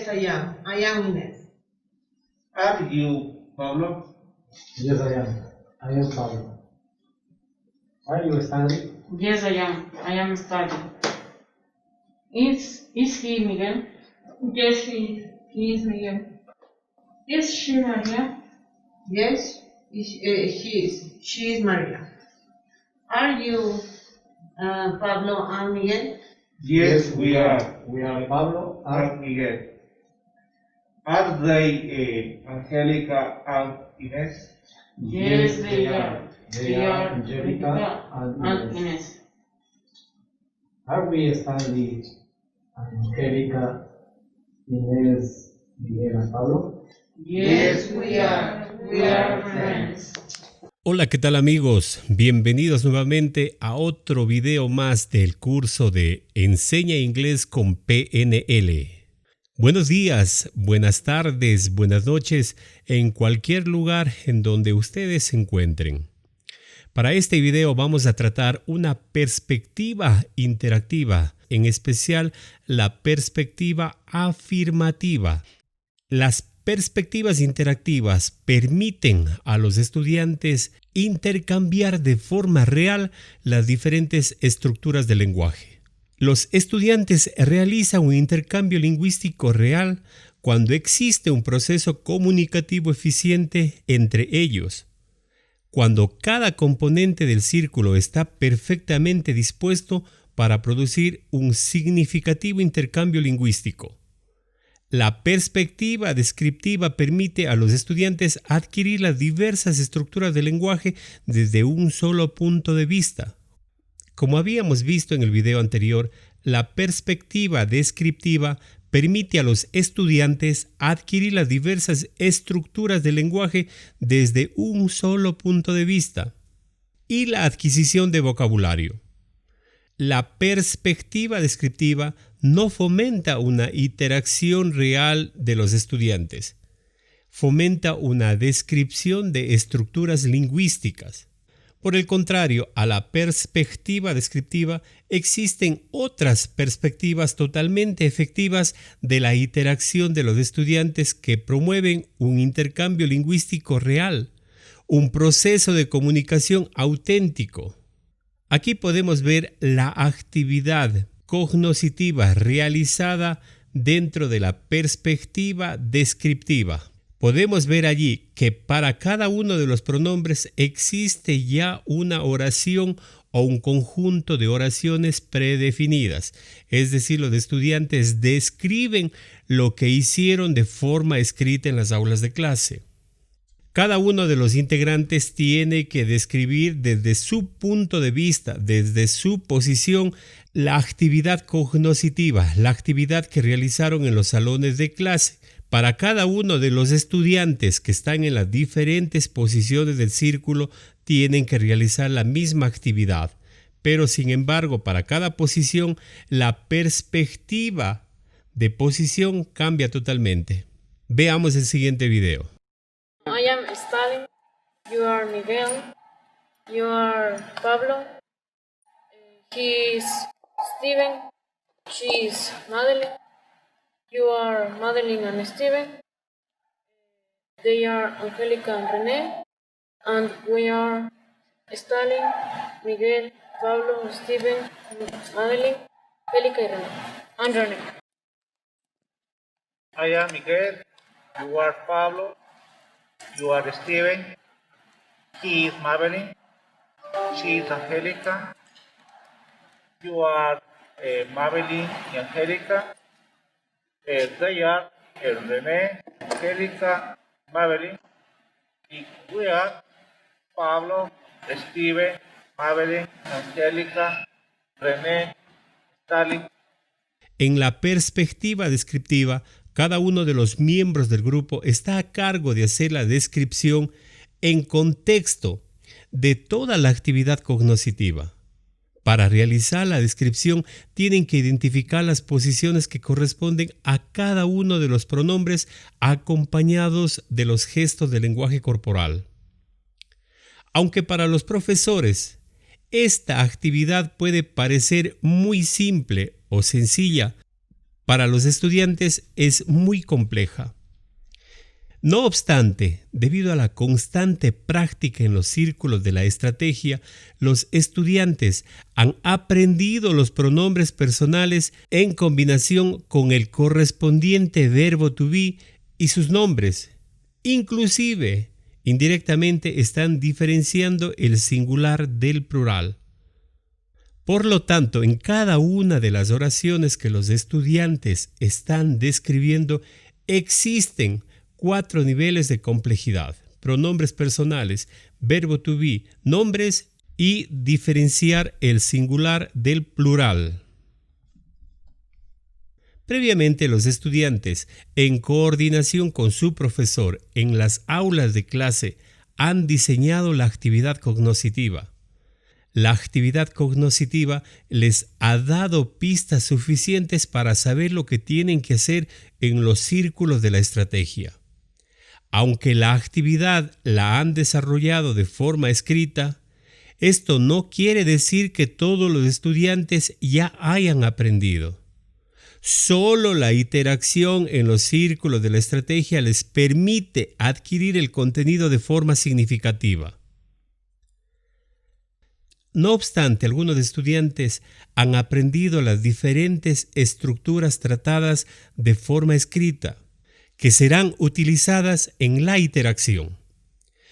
I am. I am Inés. Are you Pablo? Yes, I am. I am Pablo. Are you Stanley? Yes, I am. I am studying. Is he Miguel? Yes, he is Miguel. Is she Maria? Yes, she is. She is Maria. Are you Pablo and Miguel? Yes, we are. We are Pablo And Miguel. Are they Angelica and Inés? Yes, they are. They are Angelica and and Inés. Inés. Are we Stanley, Angelica, Inés, Miguel and Pablo? Yes, we are. We are friends. Hola, ¿qué tal amigos? Bienvenidos nuevamente a otro video más del curso de Enseña Inglés con PNL. Buenos días, buenas tardes, buenas noches en cualquier lugar en donde ustedes se encuentren. Para este video vamos a tratar una perspectiva interactiva, en especial la perspectiva afirmativa. Las perspectivas interactivas permiten a los estudiantes intercambiar de forma real las diferentes estructuras del lenguaje. Los estudiantes realizan un intercambio lingüístico real cuando existe un proceso comunicativo eficiente entre ellos. Cuando cada componente del círculo está perfectamente dispuesto para producir un significativo intercambio lingüístico. La perspectiva descriptiva permite a los estudiantes adquirir las diversas estructuras del lenguaje desde un solo punto de vista. Como habíamos visto en el video anterior, la perspectiva descriptiva permite a los estudiantes adquirir las diversas estructuras del lenguaje desde un solo punto de vista. Y la adquisición de vocabulario. La perspectiva descriptiva no fomenta una interacción real de los estudiantes. Fomenta una descripción de estructuras lingüísticas. Por el contrario, a la perspectiva descriptiva existen otras perspectivas totalmente efectivas de la interacción de los estudiantes que promueven un intercambio lingüístico real, un proceso de comunicación auténtico. Aquí podemos ver la actividad cognoscitiva realizada dentro de la perspectiva descriptiva. Podemos ver allí que para cada uno de los pronombres existe ya una oración o un conjunto de oraciones predefinidas. Es decir, los estudiantes describen lo que hicieron de forma escrita en las aulas de clase. Cada uno de los integrantes tiene que describir desde su punto de vista, desde su posición, la actividad cognoscitiva, la actividad que realizaron en los salones de clase. Para cada uno de los estudiantes que están en las diferentes posiciones del círculo, tienen que realizar la misma actividad. Pero sin embargo, para cada posición, la perspectiva de posición cambia totalmente. Veamos el siguiente video. I am Stalin. You are Miguel. You are Pablo. He is Steven. She is Madeline. You are Madeline and Steven. They are Angelica and René. And we are Stalin, Miguel, Pablo, Steven, Madeline, Angelica y René. And René. I am Miguel. You are Pablo. You are Steven. He is Madeline. She is Angelica. You are Madeline and Angelica. They are René, Angelica, Madeline. Y we are Pablo, Steven, Madeline, Angelica, René, Stalin. En la perspectiva descriptiva, cada uno de los miembros del grupo está a cargo de hacer la descripción en contexto de toda la actividad cognoscitiva. Para realizar la descripción, tienen que identificar las posiciones que corresponden a cada uno de los pronombres acompañados de los gestos del lenguaje corporal. Aunque para los profesores esta actividad puede parecer muy simple o sencilla, para los estudiantes es muy compleja. No obstante, debido a la constante práctica en los círculos de la estrategia, los estudiantes han aprendido los pronombres personales en combinación con el correspondiente verbo to be y sus nombres. Inclusive, indirectamente están diferenciando el singular del plural. Por lo tanto, en cada una de las oraciones que los estudiantes están describiendo, existen 4 niveles de complejidad: pronombres personales, verbo to be, nombres y diferenciar el singular del plural. Previamente, los estudiantes, en coordinación con su profesor en las aulas de clase, han diseñado la actividad cognoscitiva. La actividad cognoscitiva les ha dado pistas suficientes para saber lo que tienen que hacer en los círculos de la estrategia. Aunque la actividad la han desarrollado de forma escrita, esto no quiere decir que todos los estudiantes ya hayan aprendido. Solo la interacción en los círculos de la estrategia les permite adquirir el contenido de forma significativa. No obstante, algunos estudiantes han aprendido las diferentes estructuras tratadas de forma escrita, que serán utilizadas en la interacción.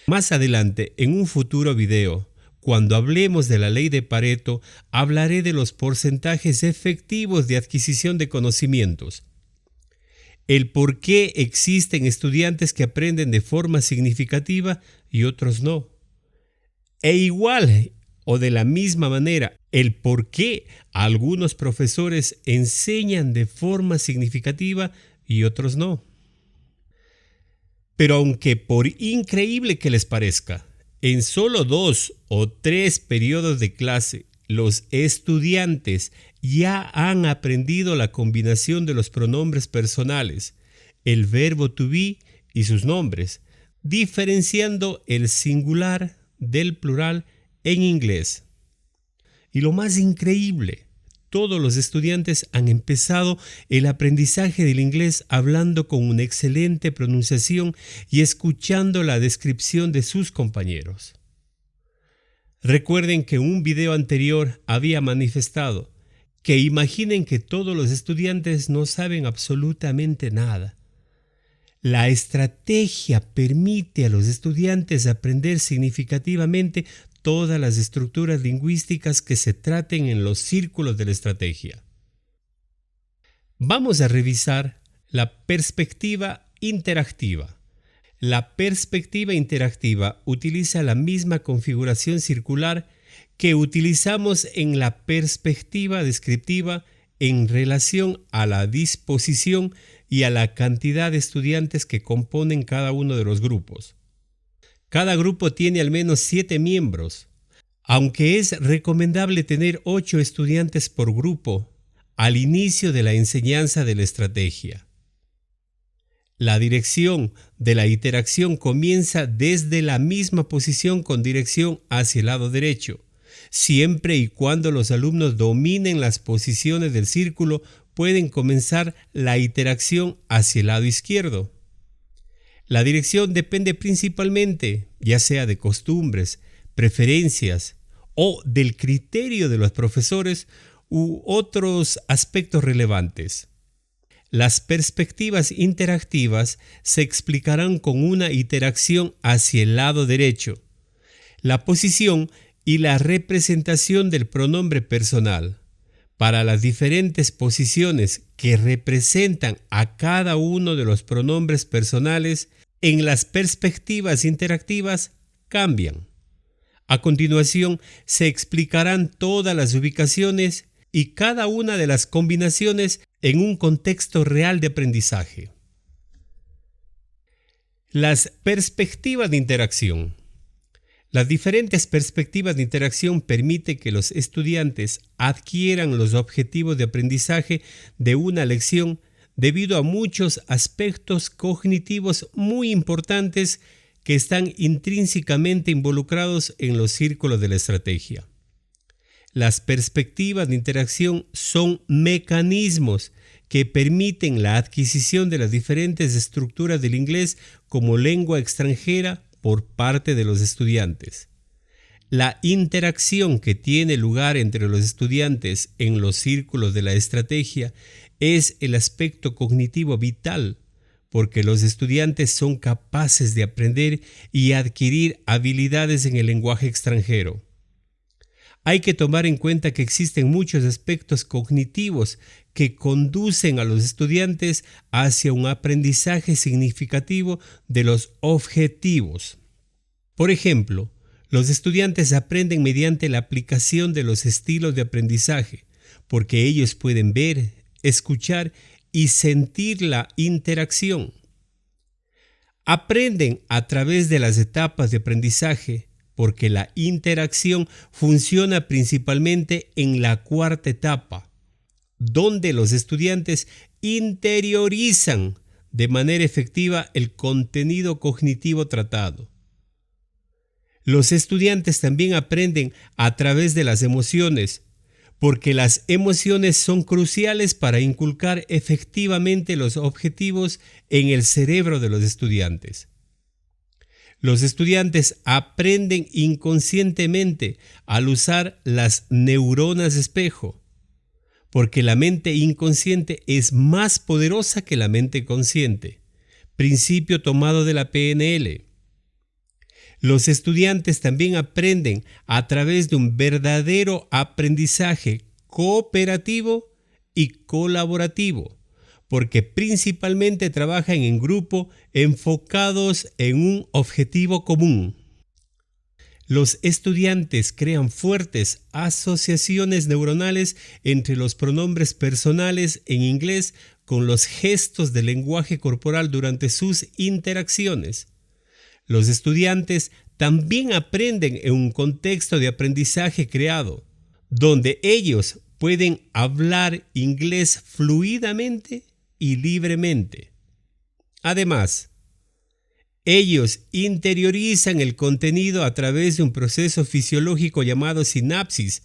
Más adelante, en un futuro video, cuando hablemos de la ley de Pareto, hablaré de los porcentajes efectivos de adquisición de conocimientos, el por qué existen estudiantes que aprenden de forma significativa y otros no, e igual o de la misma manera, el por qué algunos profesores enseñan de forma significativa y otros no. Pero aunque por increíble que les parezca, en solo 2 o 3 periodos de clase, los estudiantes ya han aprendido la combinación de los pronombres personales, el verbo to be y sus nombres, diferenciando el singular del plural en inglés. Y lo más increíble, todos los estudiantes han empezado el aprendizaje del inglés hablando con una excelente pronunciación y escuchando la descripción de sus compañeros. Recuerden que en un video anterior había manifestado que imaginen que todos los estudiantes no saben absolutamente nada. La estrategia permite a los estudiantes aprender significativamente todas las estructuras lingüísticas que se traten en los círculos de la estrategia. Vamos a revisar la perspectiva interactiva. La perspectiva interactiva utiliza la misma configuración circular que utilizamos en la perspectiva descriptiva en relación a la disposición y a la cantidad de estudiantes que componen cada uno de los grupos. Cada grupo tiene al menos 7 miembros, aunque es recomendable tener 8 estudiantes por grupo al inicio de la enseñanza de la estrategia. La dirección de la interacción comienza desde la misma posición con dirección hacia el lado derecho. Siempre y cuando los alumnos dominen las posiciones del círculo, pueden comenzar la interacción hacia el lado izquierdo. La dirección depende principalmente, ya sea de costumbres, preferencias o del criterio de los profesores u otros aspectos relevantes. Las perspectivas interactivas se explicarán con una interacción hacia el lado derecho. La posición y la representación del pronombre personal. Para las diferentes posiciones que representan a cada uno de los pronombres personales, en las perspectivas interactivas cambian. A continuación, se explicarán todas las ubicaciones y cada una de las combinaciones en un contexto real de aprendizaje. Las perspectivas de interacción. Las diferentes perspectivas de interacción permiten que los estudiantes adquieran los objetivos de aprendizaje de una lección debido a muchos aspectos cognitivos muy importantes que están intrínsecamente involucrados en los círculos de la estrategia. Las perspectivas de interacción son mecanismos que permiten la adquisición de las diferentes estructuras del inglés como lengua extranjera por parte de los estudiantes. La interacción que tiene lugar entre los estudiantes en los círculos de la estrategia es el aspecto cognitivo vital, porque los estudiantes son capaces de aprender y adquirir habilidades en el lenguaje extranjero. Hay que tomar en cuenta que existen muchos aspectos cognitivos que conducen a los estudiantes hacia un aprendizaje significativo de los objetivos. Por ejemplo, los estudiantes aprenden mediante la aplicación de los estilos de aprendizaje, porque ellos pueden ver, escuchar y sentir la interacción. Aprenden a través de las etapas de aprendizaje, porque la interacción funciona principalmente en la cuarta etapa, donde los estudiantes interiorizan de manera efectiva el contenido cognitivo tratado. Los estudiantes también aprenden a través de las emociones, porque las emociones son cruciales para inculcar efectivamente los objetivos en el cerebro de los estudiantes. Los estudiantes aprenden inconscientemente al usar las neuronas espejo, porque la mente inconsciente es más poderosa que la mente consciente, principio tomado de la PNL. Los estudiantes también aprenden a través de un verdadero aprendizaje cooperativo y colaborativo, porque principalmente trabajan en grupo enfocados en un objetivo común. Los estudiantes crean fuertes asociaciones neuronales entre los pronombres personales en inglés con los gestos del lenguaje corporal durante sus interacciones. Los estudiantes también aprenden en un contexto de aprendizaje creado, donde ellos pueden hablar inglés fluidamente y libremente. Además, ellos interiorizan el contenido a través de un proceso fisiológico llamado sinapsis,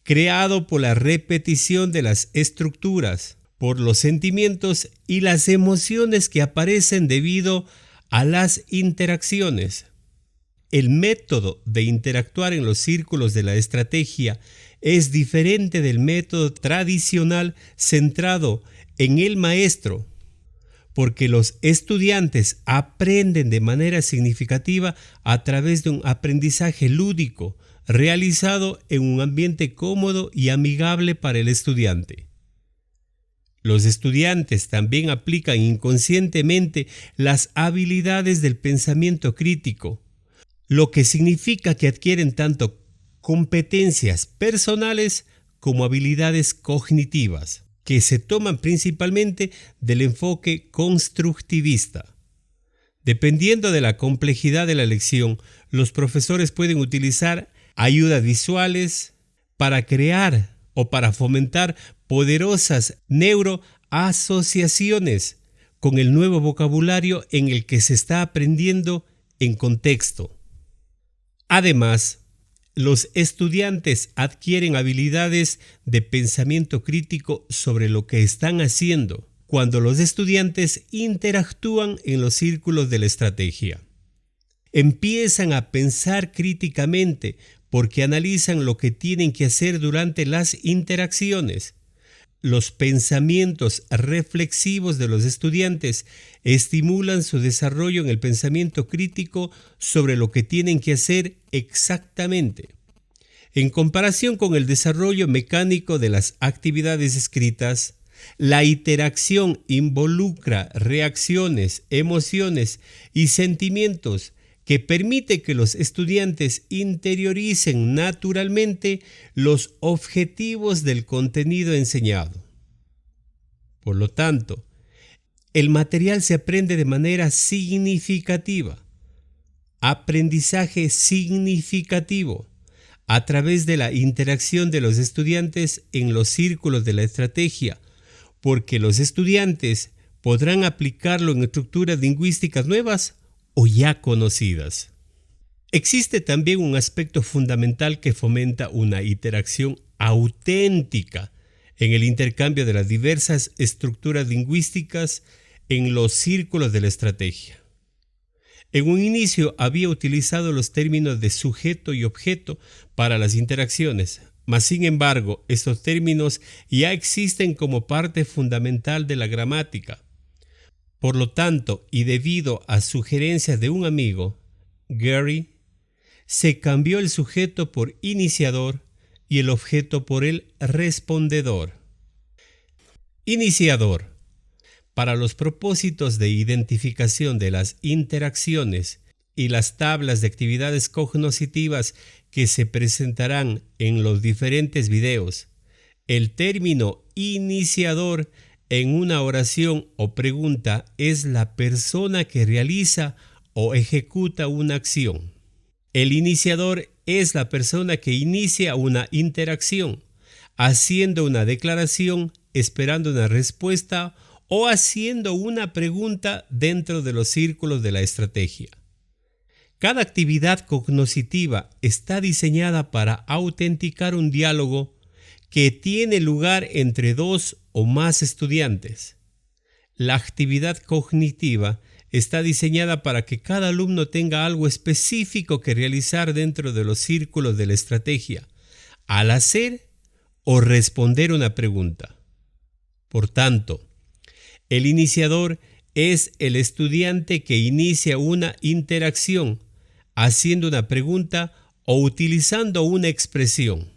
creado por la repetición de las estructuras, por los sentimientos y las emociones que aparecen debido a las interacciones. El método de interactuar en los círculos de la estrategia es diferente del método tradicional centrado en el maestro, porque los estudiantes aprenden de manera significativa a través de un aprendizaje lúdico realizado en un ambiente cómodo y amigable para el estudiante. Los estudiantes también aplican inconscientemente las habilidades del pensamiento crítico, lo que significa que adquieren tanto competencias personales como habilidades cognitivas, que se toman principalmente del enfoque constructivista. Dependiendo de la complejidad de la lección, los profesores pueden utilizar ayudas visuales para crear o para fomentar poderosas neuroasociaciones con el nuevo vocabulario en el que se está aprendiendo en contexto. Además, los estudiantes adquieren habilidades de pensamiento crítico sobre lo que están haciendo cuando los estudiantes interactúan en los círculos de la estrategia. Empiezan a pensar críticamente porque analizan lo que tienen que hacer durante las interacciones. Los pensamientos reflexivos de los estudiantes estimulan su desarrollo en el pensamiento crítico sobre lo que tienen que hacer exactamente. En comparación con el desarrollo mecánico de las actividades escritas, la interacción involucra reacciones, emociones y sentimientos que permite que los estudiantes interioricen naturalmente los objetivos del contenido enseñado. Por lo tanto, el material se aprende de manera significativa. Aprendizaje significativo a través de la interacción de los estudiantes en los círculos de la estrategia, porque los estudiantes podrán aplicarlo en estructuras lingüísticas nuevas o ya conocidas. Existe también un aspecto fundamental que fomenta una interacción auténtica en el intercambio de las diversas estructuras lingüísticas en los círculos de la estrategia. En un inicio había utilizado los términos de sujeto y objeto para las interacciones, mas sin embargo, estos términos ya existen como parte fundamental de la gramática. Por lo tanto, y debido a sugerencias de un amigo, Gary, se cambió el sujeto por iniciador y el objeto por el respondedor. Iniciador. Para los propósitos de identificación de las interacciones y las tablas de actividades cognoscitivas que se presentarán en los diferentes videos, el término iniciador en una oración o pregunta es la persona que realiza o ejecuta una acción. El iniciador es la persona que inicia una interacción, haciendo una declaración, esperando una respuesta o haciendo una pregunta dentro de los círculos de la estrategia. Cada actividad cognoscitiva está diseñada para autenticar un diálogo que tiene lugar entre dos o más estudiantes. La actividad cognitiva está diseñada para que cada alumno tenga algo específico que realizar dentro de los círculos de la estrategia, al hacer o responder una pregunta. Por tanto, el iniciador es el estudiante que inicia una interacción, haciendo una pregunta o utilizando una expresión.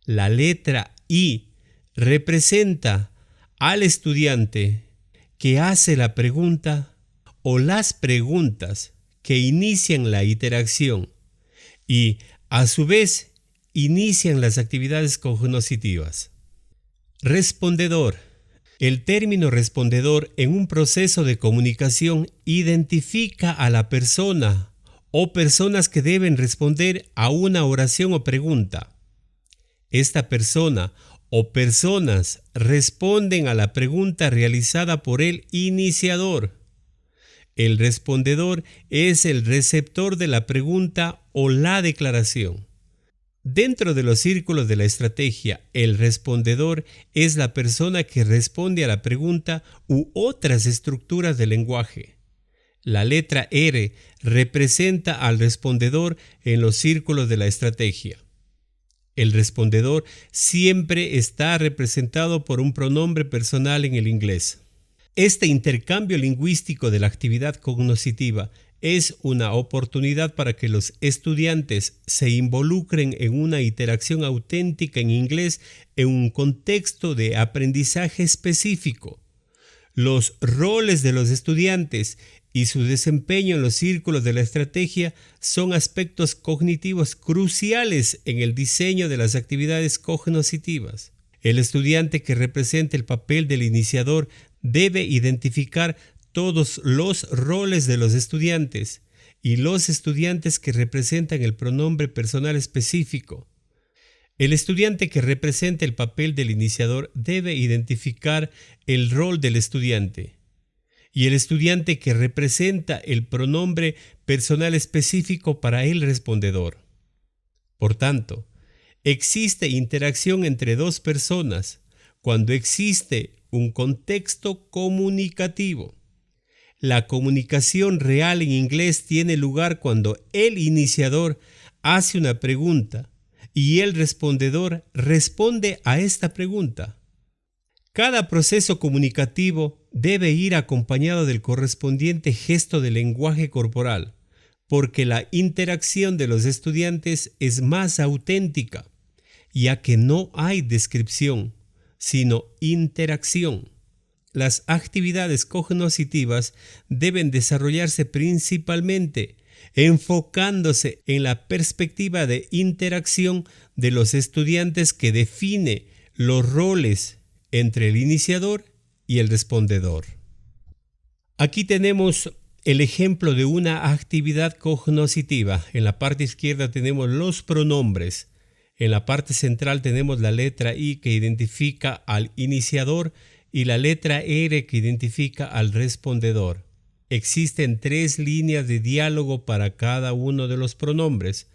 La letra I representa al estudiante que hace la pregunta o las preguntas que inician la interacción y, a su vez, inician las actividades cognoscitivas. Respondedor. El término respondedor en un proceso de comunicación identifica a la persona o personas que deben responder a una oración o pregunta. Esta persona o personas responden a la pregunta realizada por el iniciador. El respondedor es el receptor de la pregunta o la declaración. Dentro de los círculos de la estrategia, el respondedor es la persona que responde a la pregunta u otras estructuras del lenguaje. La letra R representa al respondedor en los círculos de la estrategia. El respondedor siempre está representado por un pronombre personal en el inglés. Este intercambio lingüístico de la actividad cognoscitiva es una oportunidad para que los estudiantes se involucren en una interacción auténtica en inglés en un contexto de aprendizaje específico. Los roles de los estudiantes y su desempeño en los círculos de la estrategia son aspectos cognitivos cruciales en el diseño de las actividades cognoscitivas. El estudiante que representa el papel del iniciador debe identificar todos los roles de los estudiantes y los estudiantes que representan el pronombre personal específico. El estudiante que representa el papel del iniciador debe identificar el rol del estudiante y el estudiante que representa el pronombre personal específico para el respondedor. Por tanto, existe interacción entre dos personas cuando existe un contexto comunicativo. La comunicación real en inglés tiene lugar cuando el iniciador hace una pregunta y el respondedor responde a esta pregunta. Cada proceso comunicativo debe ir acompañado del correspondiente gesto de lenguaje corporal, porque la interacción de los estudiantes es más auténtica, ya que no hay descripción, sino interacción. Las actividades cognoscitivas deben desarrollarse principalmente enfocándose en la perspectiva de interacción de los estudiantes que define los roles entre el iniciador y el respondedor. Aquí tenemos el ejemplo de una actividad cognoscitiva. En la parte izquierda tenemos los pronombres. En la parte central tenemos la letra I que identifica al iniciador y la letra R que identifica al respondedor. Existen 3 líneas de diálogo para cada uno de los pronombres.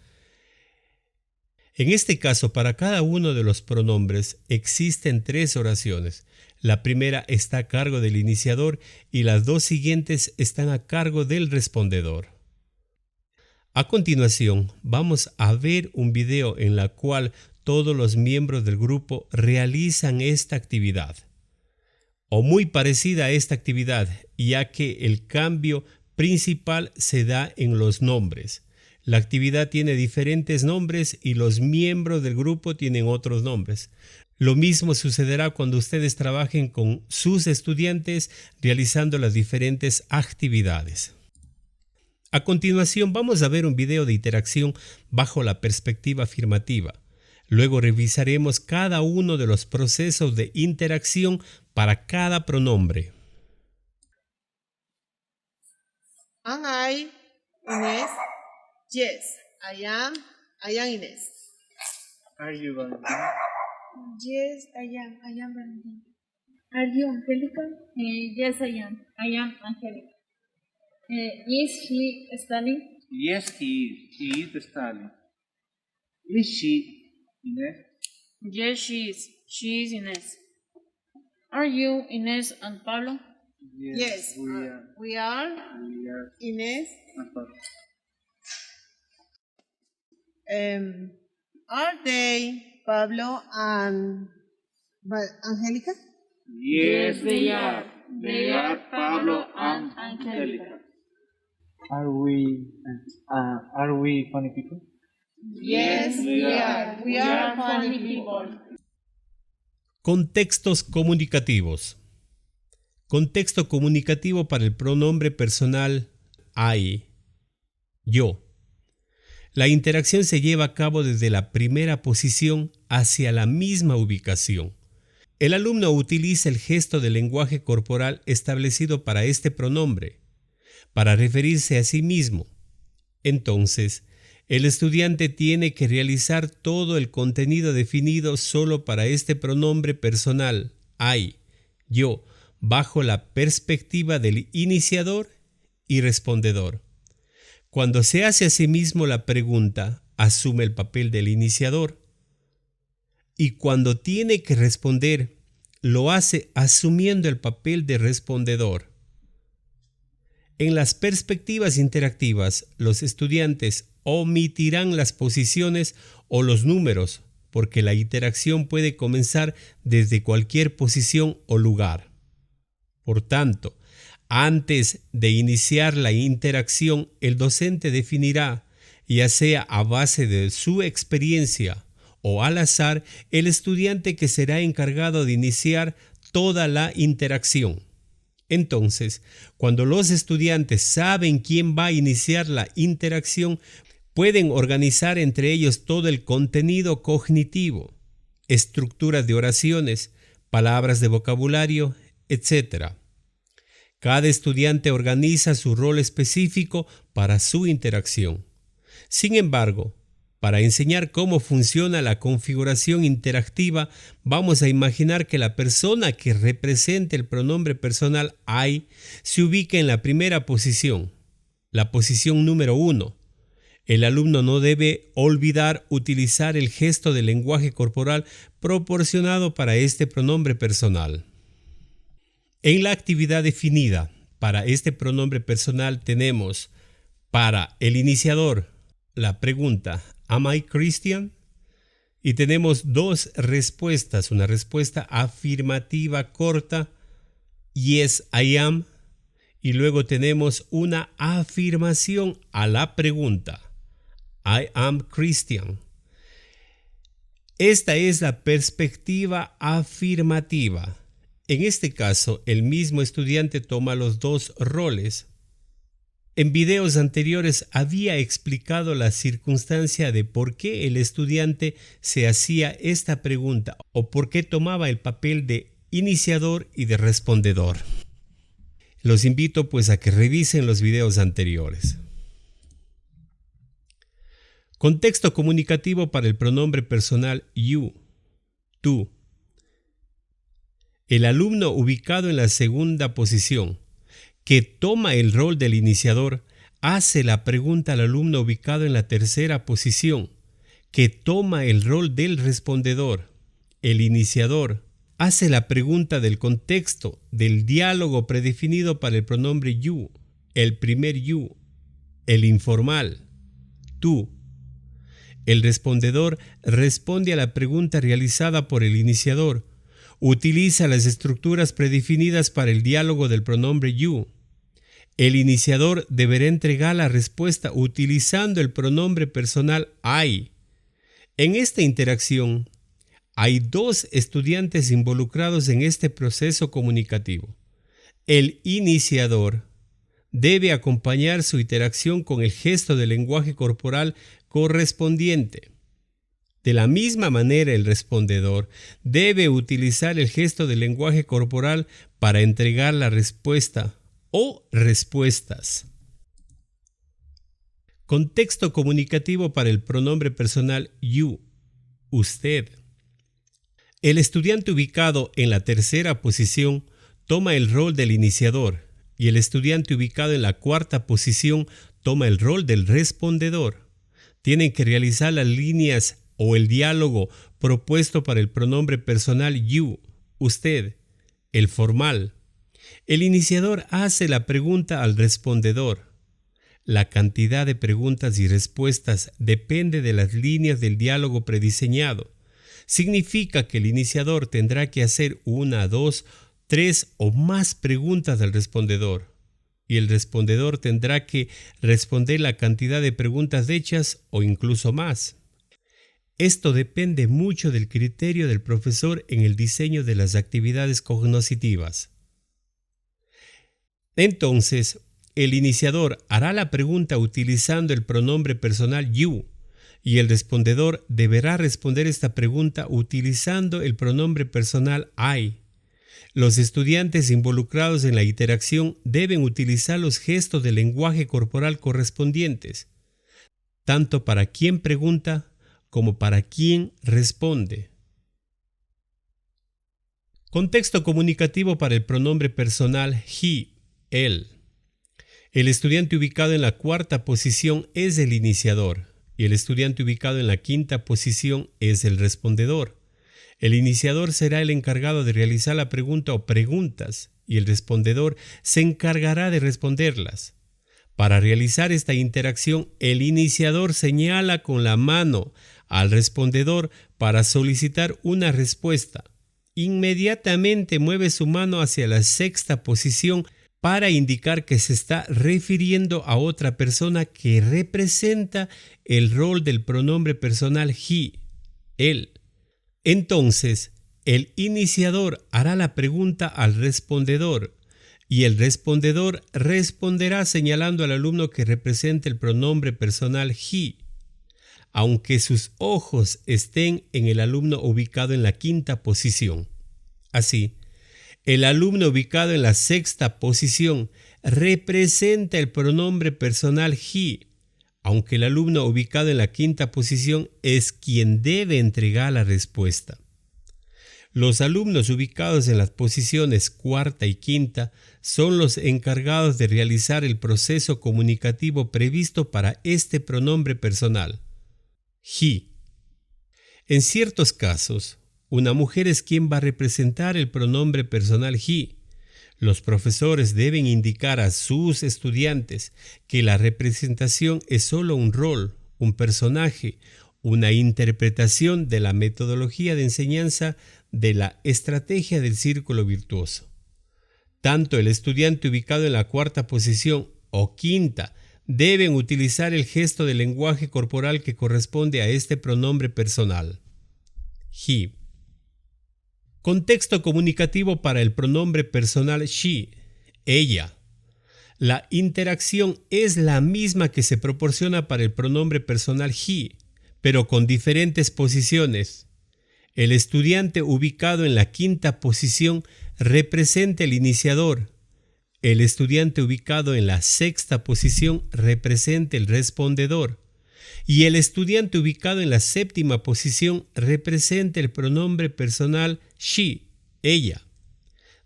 En este caso, para cada uno de los pronombres existen 3 oraciones. La primera está a cargo del iniciador y las 2 siguientes están a cargo del respondedor. A continuación, vamos a ver un video en el cual todos los miembros del grupo realizan esta actividad, o muy parecida a esta actividad, ya que el cambio principal se da en los nombres. La actividad tiene diferentes nombres y los miembros del grupo tienen otros nombres. Lo mismo sucederá cuando ustedes trabajen con sus estudiantes realizando las diferentes actividades. A continuación vamos a ver un video de interacción bajo la perspectiva afirmativa. Luego revisaremos cada uno de los procesos de interacción para cada pronombre. Am I Inés? Yes, I am Inés. Are you Valentina? Yes, I am. I am Valentina. Are you Angelica? Yes, I am. I am Angelica. Is he studying? Yes, he is. He is studying. Is she Inés? Yes, she is. She is Inés. Are you Inés and Pablo? Yes, we are Inés. Are they Pablo and Angelica? Yes, they are. They are Pablo and Angelica. Are we funny people? Yes, we are. We are funny people. Contextos comunicativos. Contexto comunicativo para el pronombre personal I, yo. La interacción se lleva a cabo desde la primera posición hacia la misma ubicación. El alumno utiliza el gesto del lenguaje corporal establecido para este pronombre, para referirse a sí mismo. Entonces, el estudiante tiene que realizar todo el contenido definido solo para este pronombre personal, I, yo, bajo la perspectiva del iniciador y respondedor. Cuando se hace a sí mismo la pregunta, asume el papel del iniciador. Y cuando tiene que responder, lo hace asumiendo el papel de respondedor. En las perspectivas interactivas, los estudiantes omitirán las posiciones o los números, porque la interacción puede comenzar desde cualquier posición o lugar. Por tanto, antes de iniciar la interacción, el docente definirá, ya sea a base de su experiencia o al azar, el estudiante que será encargado de iniciar toda la interacción. Entonces, cuando los estudiantes saben quién va a iniciar la interacción, pueden organizar entre ellos todo el contenido cognitivo, estructuras de oraciones, palabras de vocabulario, etc. Cada estudiante organiza su rol específico para su interacción. Sin embargo, para enseñar cómo funciona la configuración interactiva, vamos a imaginar que la persona que representa el pronombre personal I se ubica en la primera posición, la posición número 1. El alumno no debe olvidar utilizar el gesto del lenguaje corporal proporcionado para este pronombre personal. En la actividad definida para este pronombre personal tenemos para el iniciador la pregunta ¿Am I Christian? Y tenemos 2 respuestas, una respuesta afirmativa corta, Yes, I am, y luego tenemos una afirmación a la pregunta, I am Christian. Esta es la perspectiva afirmativa. En este caso, el mismo estudiante toma los 2 roles. En videos anteriores había explicado la circunstancia de por qué el estudiante se hacía esta pregunta o por qué tomaba el papel de iniciador y de respondedor. Los invito pues a que revisen los videos anteriores. Contexto comunicativo para el pronombre personal you, tú. El alumno ubicado en la segunda posición, que toma el rol del iniciador, hace la pregunta al alumno ubicado en la tercera posición, que toma el rol del respondedor. El iniciador hace la pregunta del contexto del diálogo predefinido para el pronombre you, el primer you, el informal, tú. El respondedor responde a la pregunta realizada por el iniciador. Utiliza las estructuras predefinidas para el diálogo del pronombre you. El iniciador deberá entregar la respuesta utilizando el pronombre personal I. En esta interacción, hay dos estudiantes involucrados en este proceso comunicativo. El iniciador debe acompañar su interacción con el gesto del lenguaje corporal correspondiente. De la misma manera, el respondedor debe utilizar el gesto del lenguaje corporal para entregar la respuesta o respuestas. Contexto comunicativo para el pronombre personal you, usted. El estudiante ubicado en la tercera posición toma el rol del iniciador y el estudiante ubicado en la cuarta posición toma el rol del respondedor. Tienen que realizar las líneas o el diálogo propuesto para el pronombre personal you, usted, el formal. El iniciador hace la pregunta al respondedor. La cantidad de preguntas y respuestas depende de las líneas del diálogo prediseñado. Significa que el iniciador tendrá que hacer 1, 2, 3 o más preguntas al respondedor, y el respondedor tendrá que responder la cantidad de preguntas hechas o incluso más. Esto depende mucho del criterio del profesor en el diseño de las actividades cognitivas. Entonces, el iniciador hará la pregunta utilizando el pronombre personal you, y el respondedor deberá responder esta pregunta utilizando el pronombre personal I. Los estudiantes involucrados en la interacción deben utilizar los gestos de lenguaje corporal correspondientes, tanto para quien pregunta como para quien responde. Contexto comunicativo para el pronombre personal he, él. El estudiante ubicado en la cuarta posición es el iniciador y el estudiante ubicado en la quinta posición es el respondedor. El iniciador será el encargado de realizar la pregunta o preguntas y el respondedor se encargará de responderlas. Para realizar esta interacción, el iniciador señala con la mano al respondedor para solicitar una respuesta. Inmediatamente mueve su mano hacia la sexta posición para indicar que se está refiriendo a otra persona que representa el rol del pronombre personal he, él. Entonces, el iniciador hará la pregunta al respondedor y el respondedor responderá señalando al alumno que representa el pronombre personal he, aunque sus ojos estén en el alumno ubicado en la quinta posición. Así, el alumno ubicado en la sexta posición representa el pronombre personal he, aunque el alumno ubicado en la quinta posición es quien debe entregar la respuesta. Los alumnos ubicados en las posiciones cuarta y quinta son los encargados de realizar el proceso comunicativo previsto para este pronombre personal, he. En ciertos casos, una mujer es quien va a representar el pronombre personal he. Los profesores deben indicar a sus estudiantes que la representación es solo un rol, un personaje, una interpretación de la metodología de enseñanza de la estrategia del círculo virtuoso. Tanto el estudiante ubicado en la cuarta posición o quinta deben utilizar el gesto de lenguaje corporal que corresponde a este pronombre personal, he. Contexto comunicativo para el pronombre personal she, ella. La interacción es la misma que se proporciona para el pronombre personal he, pero con diferentes posiciones. El estudiante ubicado en la quinta posición representa el iniciador. El estudiante ubicado en la sexta posición representa el respondedor. Y el estudiante ubicado en la séptima posición representa el pronombre personal she, ella.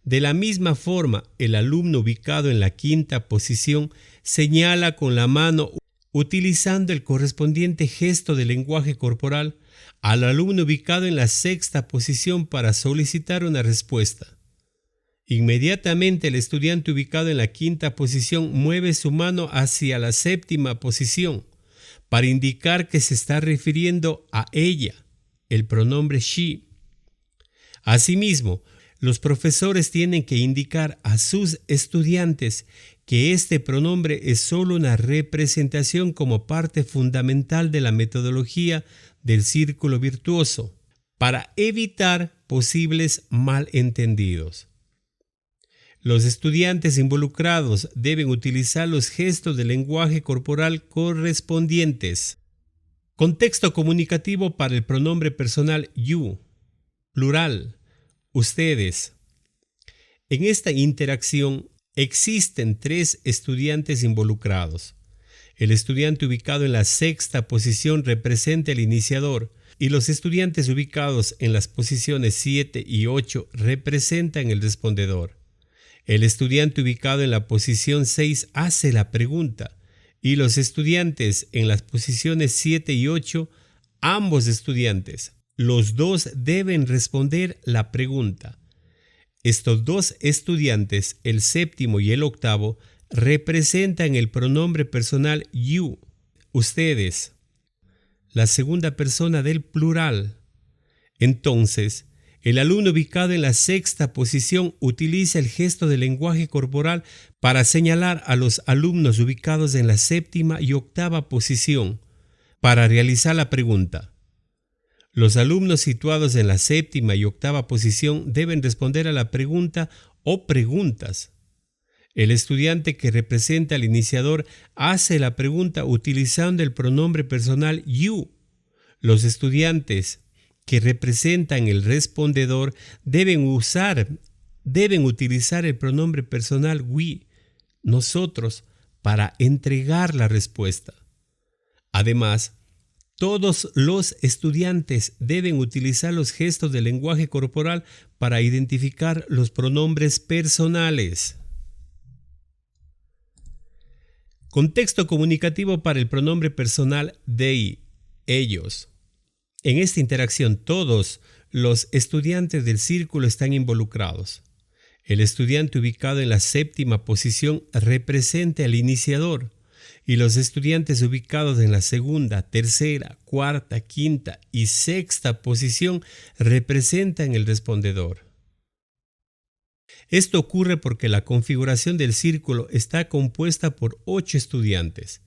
De la misma forma, el alumno ubicado en la quinta posición señala con la mano utilizando el correspondiente gesto de lenguaje corporal al alumno ubicado en la sexta posición para solicitar una respuesta. Inmediatamente el estudiante ubicado en la quinta posición mueve su mano hacia la séptima posición para indicar que se está refiriendo a ella, el pronombre she. Asimismo, los profesores tienen que indicar a sus estudiantes que este pronombre es solo una representación como parte fundamental de la metodología del círculo virtuoso, para evitar posibles malentendidos. Los estudiantes involucrados deben utilizar los gestos de lenguaje corporal correspondientes. Contexto comunicativo para el pronombre personal you, plural, ustedes. En esta interacción existen 3 estudiantes involucrados. El estudiante ubicado en la sexta posición representa el iniciador y los estudiantes ubicados en las posiciones 7 y 8 representan el respondedor. El estudiante ubicado en la posición 6 hace la pregunta y los estudiantes en las posiciones 7 y 8, ambos estudiantes, los dos deben responder la pregunta. Estos 2 estudiantes, el séptimo y el octavo, representan el pronombre personal you, ustedes, la segunda persona del plural. Entonces, el alumno ubicado en la sexta posición utiliza el gesto de lenguaje corporal para señalar a los alumnos ubicados en la séptima y octava posición para realizar la pregunta. Los alumnos situados en la séptima y octava posición deben responder a la pregunta o preguntas. El estudiante que representa al iniciador hace la pregunta utilizando el pronombre personal you. Los estudiantes que representan el respondedor deben utilizar el pronombre personal we, nosotros, para entregar la respuesta. Además, todos los estudiantes deben utilizar los gestos de lenguaje corporal para identificar los pronombres personales. Contexto comunicativo para el pronombre personal they, ellos. En esta interacción todos los estudiantes del círculo están involucrados. El estudiante ubicado en la séptima posición representa al iniciador y los estudiantes ubicados en la segunda, tercera, cuarta, quinta y sexta posición representan el respondedor. Esto ocurre porque la configuración del círculo está compuesta por 8 estudiantes.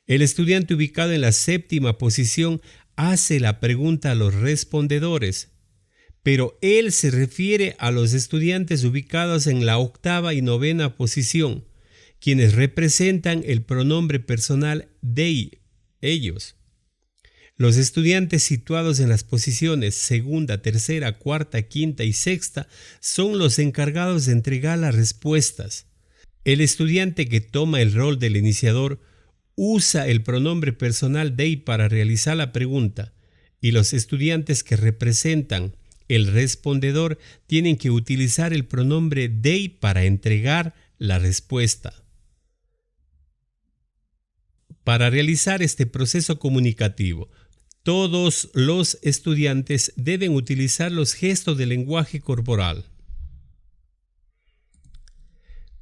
El estudiante ubicado en la séptima posición hace la pregunta a los respondedores, pero él se refiere a los estudiantes ubicados en la octava y novena posición, quienes representan el pronombre personal they, ellos. Los estudiantes situados en las posiciones segunda, tercera, cuarta, quinta y sexta son los encargados de entregar las respuestas. El estudiante que toma el rol del iniciador usa el pronombre personal they para realizar la pregunta y los estudiantes que representan el respondedor tienen que utilizar el pronombre they para entregar la respuesta. Para realizar este proceso comunicativo, todos los estudiantes deben utilizar los gestos de lenguaje corporal.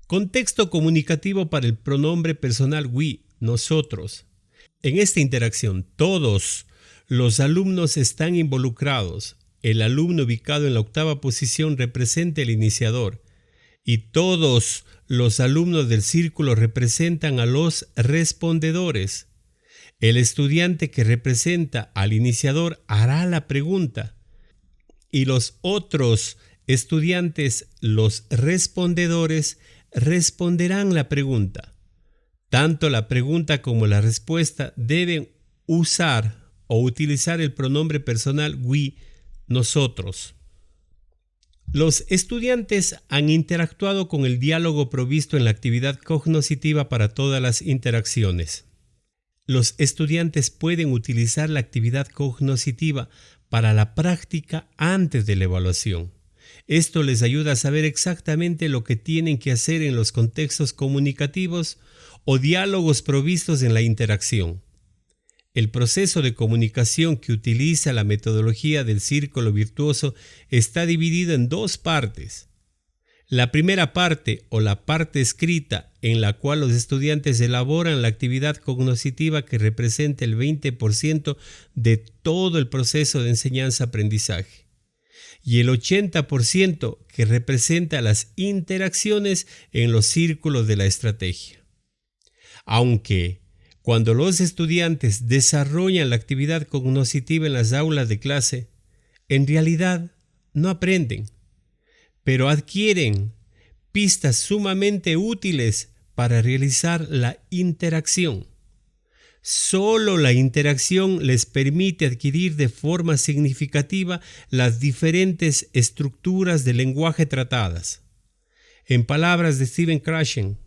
Contexto comunicativo para el pronombre personal we, nosotros. En esta interacción, todos los alumnos están involucrados. El alumno ubicado en la octava posición representa el iniciador y todos los alumnos del círculo representan a los respondedores. El estudiante que representa al iniciador hará la pregunta y los otros estudiantes, los respondedores, responderán la pregunta. Tanto la pregunta como la respuesta deben usar o utilizar el pronombre personal we, nosotros. Los estudiantes han interactuado con el diálogo provisto en la actividad cognoscitiva para todas las interacciones. Los estudiantes pueden utilizar la actividad cognoscitiva para la práctica antes de la evaluación. Esto les ayuda a saber exactamente lo que tienen que hacer en los contextos comunicativos o diálogos provistos en la interacción. El proceso de comunicación que utiliza la metodología del círculo virtuoso está dividido en dos partes. La primera parte, o la parte escrita, en la cual los estudiantes elaboran la actividad cognoscitiva que representa el 20% de todo el proceso de enseñanza-aprendizaje, y el 80% que representa las interacciones en los círculos de la estrategia. Aunque cuando los estudiantes desarrollan la actividad cognoscitiva en las aulas de clase, en realidad no aprenden, pero adquieren pistas sumamente útiles para realizar la interacción. Solo la interacción les permite adquirir de forma significativa las diferentes estructuras del lenguaje tratadas. En palabras de Stephen Krashen,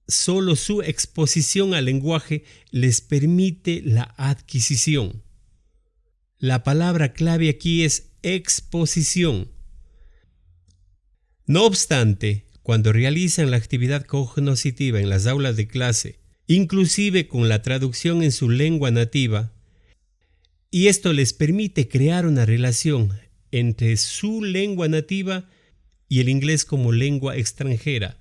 solo su exposición al lenguaje les permite la adquisición. La palabra clave aquí es exposición. No obstante, cuando realizan la actividad cognoscitiva en las aulas de clase, inclusive con la traducción en su lengua nativa, y esto les permite crear una relación entre su lengua nativa y el inglés como lengua extranjera.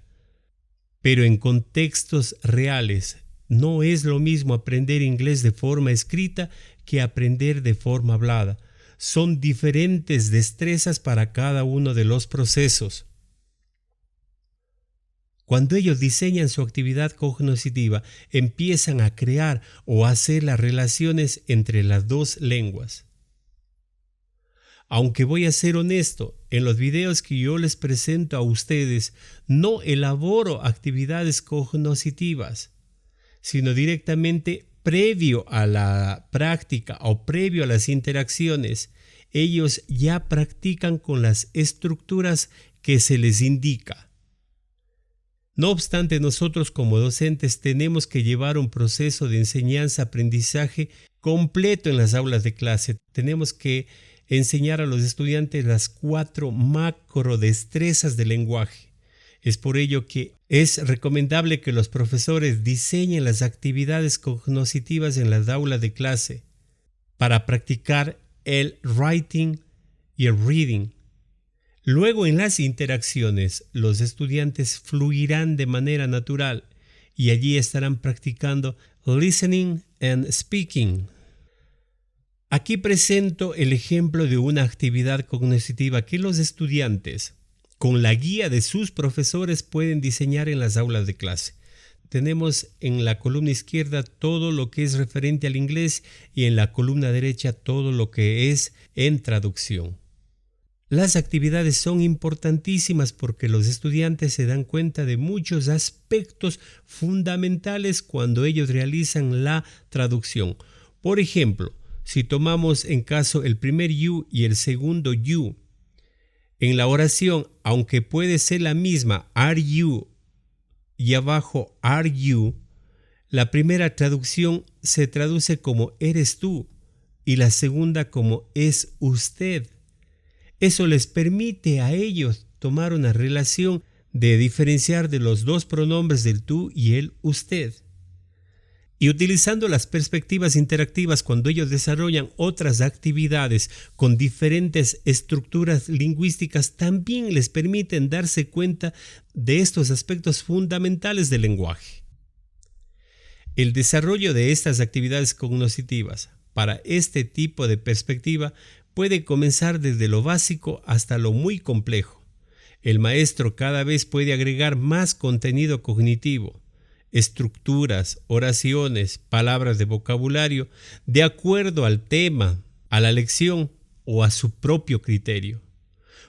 Pero en contextos reales, no es lo mismo aprender inglés de forma escrita que aprender de forma hablada. Son diferentes destrezas para cada uno de los procesos. Cuando ellos diseñan su actividad cognoscitiva, empiezan a crear o hacer las relaciones entre las dos lenguas. Aunque voy a ser honesto, en los videos que yo les presento a ustedes, no elaboro actividades cognoscitivas, sino directamente previo a la práctica o previo a las interacciones, ellos ya practican con las estructuras que se les indica. No obstante, nosotros como docentes tenemos que llevar un proceso de enseñanza-aprendizaje completo en las aulas de clase. Tenemos que enseñar a los estudiantes las 4 macro destrezas del lenguaje. Es por ello que es recomendable que los profesores diseñen las actividades cognoscitivas en las aulas de clase para practicar el writing y el reading. Luego, en las interacciones, los estudiantes fluirán de manera natural y allí estarán practicando listening and speaking. Aquí presento el ejemplo de una actividad cognoscitiva que los estudiantes, con la guía de sus profesores, pueden diseñar en las aulas de clase. Tenemos en la columna izquierda todo lo que es referente al inglés y en la columna derecha todo lo que es en traducción. Las actividades son importantísimas porque los estudiantes se dan cuenta de muchos aspectos fundamentales cuando ellos realizan la traducción. Por ejemplo, si tomamos en caso el primer you y el segundo you, en la oración, aunque puede ser la misma, are you, y abajo are you, la primera traducción se traduce como eres tú y la segunda como es usted. Eso les permite a ellos tomar una relación de diferenciar de los dos pronombres del tú y el usted. Y utilizando las perspectivas interactivas cuando ellos desarrollan otras actividades con diferentes estructuras lingüísticas, también les permiten darse cuenta de estos aspectos fundamentales del lenguaje. El desarrollo de estas actividades cognoscitivas para este tipo de perspectiva puede comenzar desde lo básico hasta lo muy complejo. El maestro cada vez puede agregar más contenido cognitivo, estructuras, oraciones, palabras de vocabulario, de acuerdo al tema, a la lección o a su propio criterio.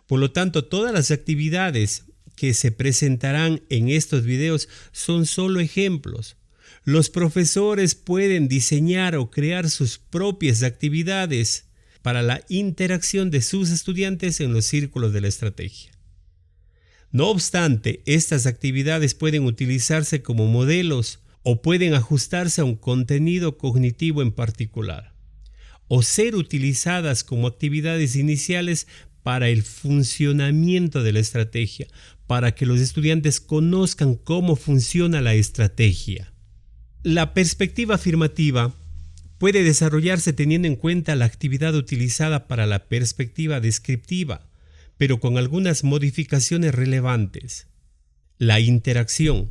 Por lo tanto, todas las actividades que se presentarán en estos videos son solo ejemplos. Los profesores pueden diseñar o crear sus propias actividades para la interacción de sus estudiantes en los círculos de la estrategia. No obstante, estas actividades pueden utilizarse como modelos o pueden ajustarse a un contenido cognitivo en particular, o ser utilizadas como actividades iniciales para el funcionamiento de la estrategia, para que los estudiantes conozcan cómo funciona la estrategia. La perspectiva afirmativa puede desarrollarse teniendo en cuenta la actividad utilizada para la perspectiva descriptiva, pero con algunas modificaciones relevantes. La interacción.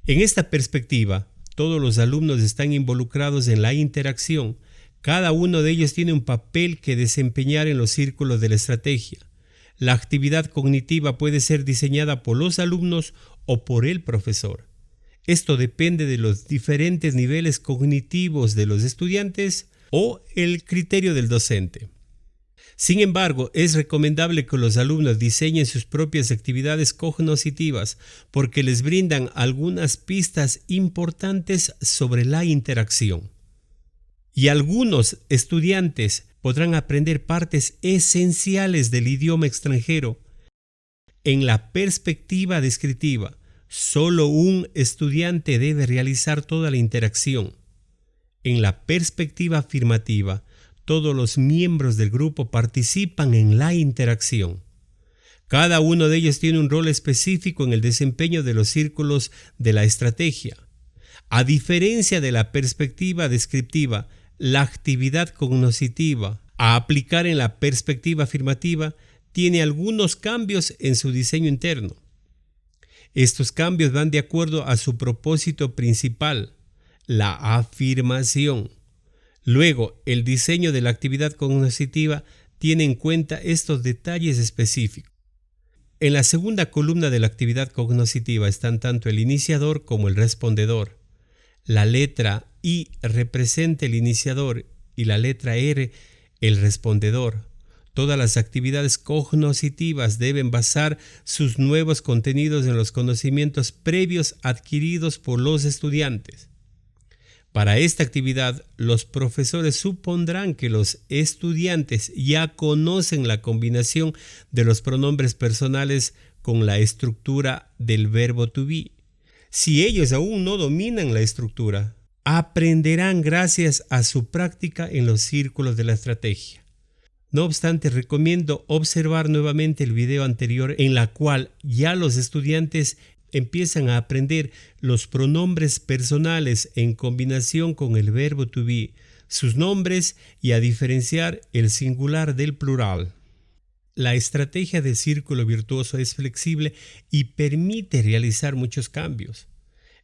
En esta perspectiva, todos los alumnos están involucrados en la interacción. Cada uno de ellos tiene un papel que desempeñar en los círculos de la estrategia. La actividad cognitiva puede ser diseñada por los alumnos o por el profesor. Esto depende de los diferentes niveles cognitivos de los estudiantes o el criterio del docente. Sin embargo, es recomendable que los alumnos diseñen sus propias actividades cognitivas porque les brindan algunas pistas importantes sobre la interacción. Y algunos estudiantes podrán aprender partes esenciales del idioma extranjero. En la perspectiva descriptiva, solo un estudiante debe realizar toda la interacción. En la perspectiva afirmativa, todos los miembros del grupo participan en la interacción. Cada uno de ellos tiene un rol específico en el desempeño de los círculos de la estrategia. A diferencia de la perspectiva descriptiva, la actividad cognitiva a aplicar en la perspectiva afirmativa tiene algunos cambios en su diseño interno. Estos cambios van de acuerdo a su propósito principal, la afirmación. Luego, el diseño de la actividad cognitiva tiene en cuenta estos detalles específicos. En la segunda columna de la actividad cognitiva están tanto el iniciador como el respondedor. La letra I representa el iniciador y la letra R el respondedor. Todas las actividades cognitivas deben basar sus nuevos contenidos en los conocimientos previos adquiridos por los estudiantes. Para esta actividad, los profesores supondrán que los estudiantes ya conocen la combinación de los pronombres personales con la estructura del verbo to be. Si ellos aún no dominan la estructura, aprenderán gracias a su práctica en los círculos de la estrategia. No obstante, recomiendo observar nuevamente el video anterior en la cual ya los estudiantes empiezan a aprender los pronombres personales en combinación con el verbo to be, sus nombres y a diferenciar el singular del plural. La estrategia del círculo virtuoso es flexible y permite realizar muchos cambios.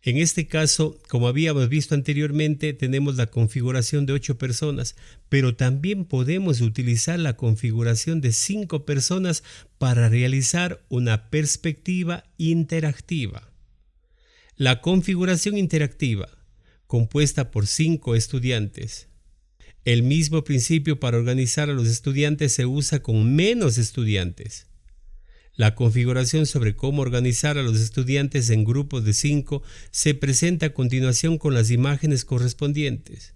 En este caso, como habíamos visto anteriormente, tenemos la configuración de 8 personas, pero también podemos utilizar la configuración de 5 personas para realizar una perspectiva interactiva. La configuración interactiva, compuesta por 5 estudiantes. El mismo principio para organizar a los estudiantes se usa con menos estudiantes. La configuración sobre cómo organizar a los estudiantes en grupos de 5 se presenta a continuación con las imágenes correspondientes.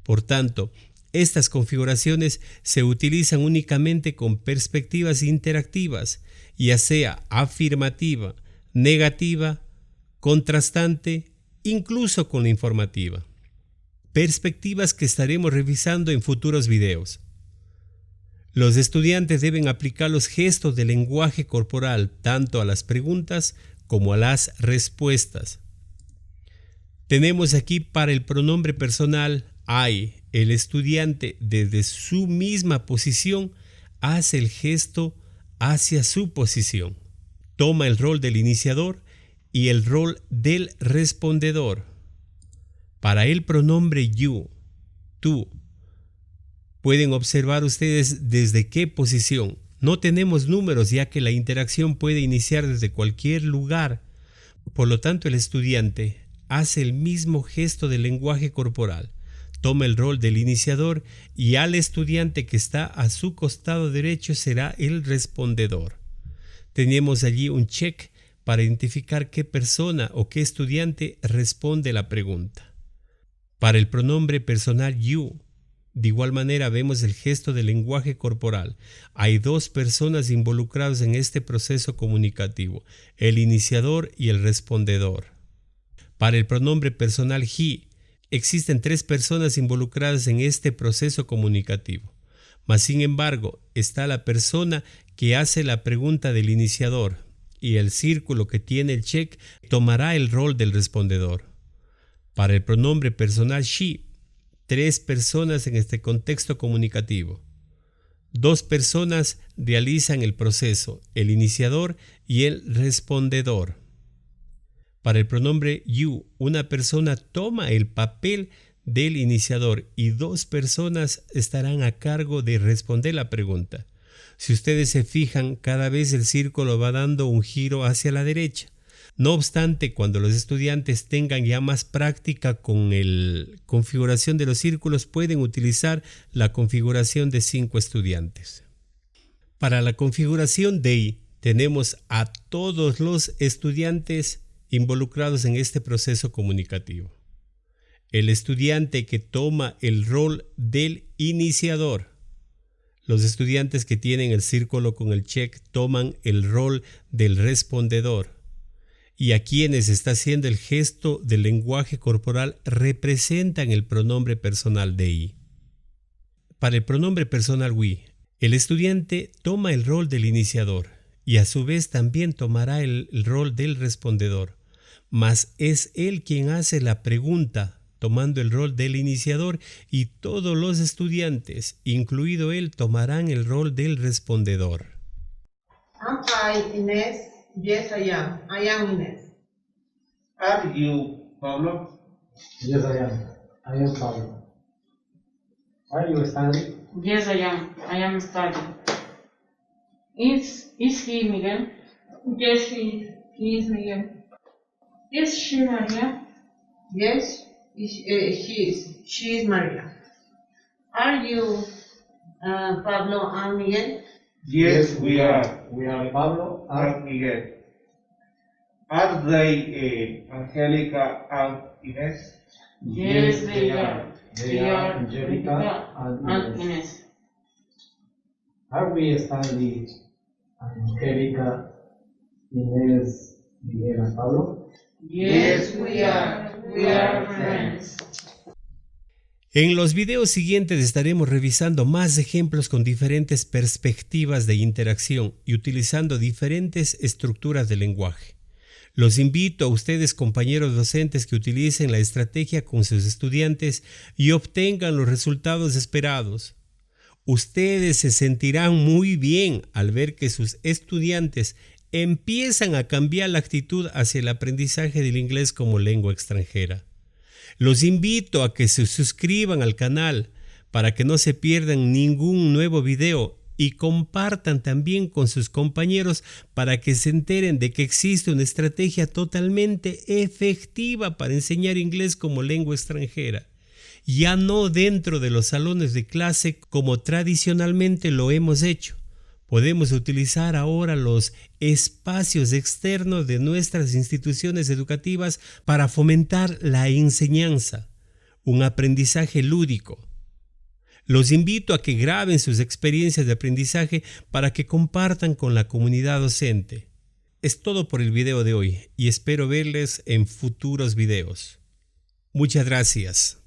Por tanto, estas configuraciones se utilizan únicamente con perspectivas interactivas, ya sea afirmativa, negativa, contrastante, incluso con la informativa. Perspectivas que estaremos revisando en futuros videos. Los estudiantes deben aplicar los gestos de lenguaje corporal tanto a las preguntas como a las respuestas. Tenemos aquí para el pronombre personal I, el estudiante desde su misma posición hace el gesto hacia su posición. Toma el rol del iniciador y el rol del respondedor. Para el pronombre you, tú, pueden observar ustedes desde qué posición. No tenemos números ya que la interacción puede iniciar desde cualquier lugar. Por lo tanto, el estudiante hace el mismo gesto del lenguaje corporal. Toma el rol del iniciador y al estudiante que está a su costado derecho será el respondedor. Tenemos allí un check para identificar qué persona o qué estudiante responde la pregunta. Para el pronombre personal you, de igual manera vemos el gesto del lenguaje corporal. Hay 2 personas involucradas en este proceso comunicativo, el iniciador y el respondedor. Para el pronombre personal he, existen 3 personas involucradas en este proceso comunicativo. Mas sin embargo, está la persona que hace la pregunta del iniciador y el círculo que tiene el check tomará el rol del respondedor. Para el pronombre personal she, 3 personas en este contexto comunicativo. 2 personas realizan el proceso, el iniciador y el respondedor. Para el pronombre you, una persona toma el papel del iniciador y 2 personas estarán a cargo de responder la pregunta. Si ustedes se fijan, cada vez el círculo va dando un giro hacia la derecha. No obstante, cuando los estudiantes tengan ya más práctica con la configuración de los círculos, pueden utilizar la configuración de 5 estudiantes. Para la configuración they, tenemos a todos los estudiantes involucrados en este proceso comunicativo. El estudiante que toma el rol del iniciador. Los estudiantes que tienen el círculo con el check toman el rol del respondedor. Y a quienes está haciendo el gesto del lenguaje corporal representan el pronombre personal they. Para el pronombre personal we, el estudiante toma el rol del iniciador y a su vez también tomará el rol del respondedor, mas es él quien hace la pregunta, tomando el rol del iniciador, y todos los estudiantes, incluido él, tomarán el rol del respondedor. Am I Inés? Yes, I am. I am Inés. Are you Pablo? Yes, I am. I am Pablo. Are you Stanley? Yes, I am. I am studying. Is he Miguel? Yes, he is Miguel. Is she Maria? Yes, she is. She is Maria. Are you Pablo and Miguel? Yes, we are. We are Pablo And Miguel. Are they Angelica and Inés? Yes, they are. They are Angelica and Inés. Inés. Are we Stanley, Angelica, Inés, Miguel and Pablo? Yes, we are. We are friends. En los videos siguientes estaremos revisando más ejemplos con diferentes perspectivas de interacción y utilizando diferentes estructuras de lenguaje. Los invito a ustedes, compañeros docentes, que utilicen la estrategia con sus estudiantes y obtengan los resultados esperados. Ustedes se sentirán muy bien al ver que sus estudiantes empiezan a cambiar la actitud hacia el aprendizaje del inglés como lengua extranjera. Los invito a que se suscriban al canal para que no se pierdan ningún nuevo video y compartan también con sus compañeros para que se enteren de que existe una estrategia totalmente efectiva para enseñar inglés como lengua extranjera. Ya no dentro de los salones de clase como tradicionalmente lo hemos hecho. Podemos utilizar ahora los espacios externos de nuestras instituciones educativas para fomentar la enseñanza, un aprendizaje lúdico. Los invito a que graben sus experiencias de aprendizaje para que compartan con la comunidad docente. Es todo por el video de hoy y espero verles en futuros videos. Muchas gracias.